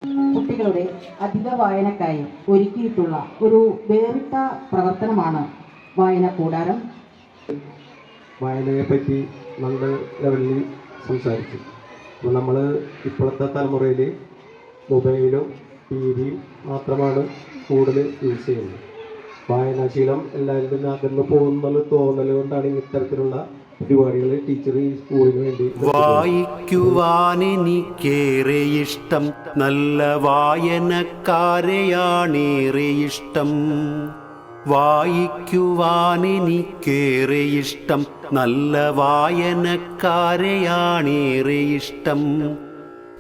കുട്ടികളുടെ അധിക വായനക്കായി ഒരുക്കിയിട്ടുള്ള ഒരു വേറിട്ട പ്രവർത്തനമാണ് വായന കൂടാരം. വായനയെപ്പറ്റി നല്ല ലെവലിൽ സംസാരിച്ചു. അപ്പോൾ നമ്മൾ ഇപ്പോഴത്തെ തലമുറയിൽ മൊബൈലും ടി വിയും മാത്രമാണ് കൂടുതൽ യൂസ് ചെയ്യുന്നത്. വായനാശീലം എല്ലാവരും തന്നെ അകന്നു പോകുന്നുള്ള തോന്നൽ കൊണ്ടാണ് ഇത്തരത്തിലുള്ള പരിപാടികൾ ടീച്ചർ ഈ സ്കൂളിന് വേണ്ടി. വായിക്കുവാൻ എനിക്കേറെ ഇഷ്ടം, നല്ല വായനക്കാരെയാണേറെ ഇഷ്ടം. വായിക്കുവാൻ എനിക്കേറെ ഇഷ്ടം, നല്ല വായനക്കാരെയാണേറെ ഇഷ്ടം.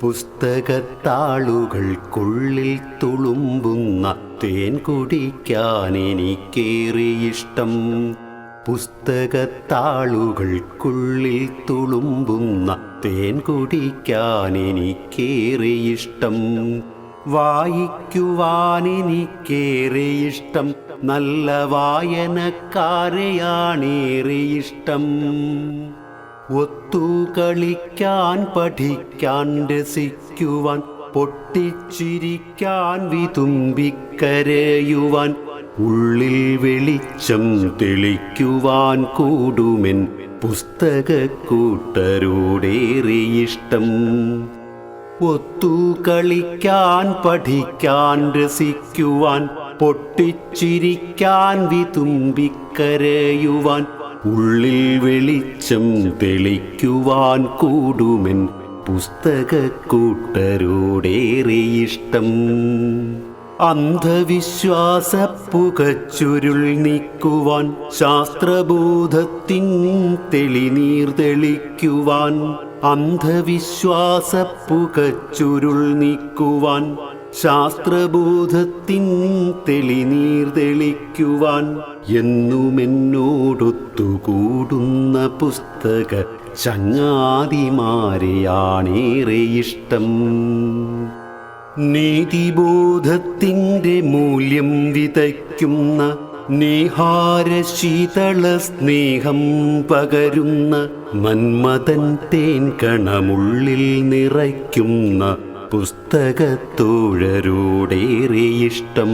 പുസ്തകത്താളുകൾക്കുള്ളിൽ തുളുമ്പുന്ന തേൻ കുടിക്കാൻ എനിക്കേറെ ഇഷ്ടം. പുസ്തകത്താളുകൾക്കുള്ളിൽ തുളുമ്പുന്ന തേൻ കുടിക്കാൻ എനിക്കേറെ ഇഷ്ടം. വായിക്കുവാൻ എനിക്കേറെ ഇഷ്ടം, നല്ല വായനക്കാരെയാണേറെ ഇഷ്ടം. ഒത്തുകളിക്കാൻ, പഠിക്കാൻ, രസിക്കുവാൻ, പൊട്ടിച്ചിരിക്കാൻ, വിതുമ്പിക്കരയുവാൻ, ഉള്ളിൽ വെളിച്ചം തെളിക്കുവാൻ കൂടുമെൻ പുസ്തകക്കൂട്ടരോടേറെ ഇഷ്ടം. ഒത്തുകളിക്കാൻ, പഠിക്കാൻ, രസിക്കുവാൻ, പൊട്ടിച്ചിരിക്കാൻ, വിതുമ്പിക്കരയുവാൻ, ഉള്ളിൽ വെളിച്ചം തെളിക്കുവാൻ കൂടുമെൻ പുസ്തകക്കൂട്ടരോടേറെ ഇഷ്ടം. അന്ധവിശ്വാസ പുകച്ചുരുൾ നീക്കുവാൻ, ശാസ്ത്രബോധത്തിൻ തെളിനീർ തെളിക്കുവാൻ. അന്ധവിശ്വാസ പുകച്ചുരുൾ നീക്കുവാൻ, ശാസ്ത്രബോധത്തിൻ തെളിനീർ തെളിക്കുവാൻ. എന്നുമെന്നോടൊത്തുകൂടുന്ന പുസ്തക ചങ്ങാതിമാരെയാണേറെ ഇഷ്ടം. നീതിബോധത്തിൻ്റെ മൂല്യം വിതയ്ക്കുന്ന, നീഹാരശീതള സ്നേഹം പകരുന്ന, മന്മഥൻ തേൻ കണമുള്ളിൽ നിറയ്ക്കുന്ന പുസ്തകത്തോഴരോടേറെ ഇഷ്ടം.